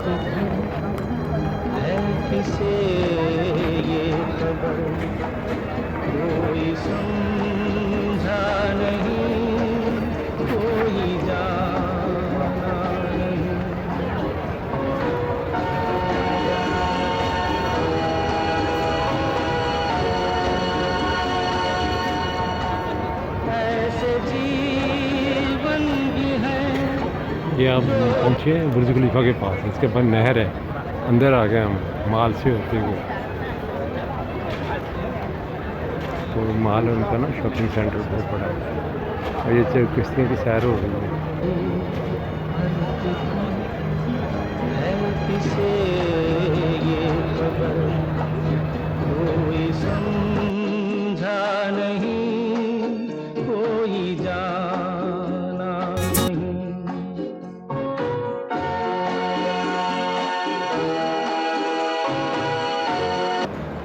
है किसे ये खबर, कोई समझा नहीं, कोई जाना नहीं। ऐसे जीवन भी है। ये हम पहुँचे हैं बुर्ज खलीफा के पास, इसके बाद नहर है, अंदर आ गए हम माल से होते हुए। तो माल उनका ना शॉपिंग सेंटर बहुत बड़ा है, और ये किश्तियों की सैर हो रही है। है किसे ये खबर,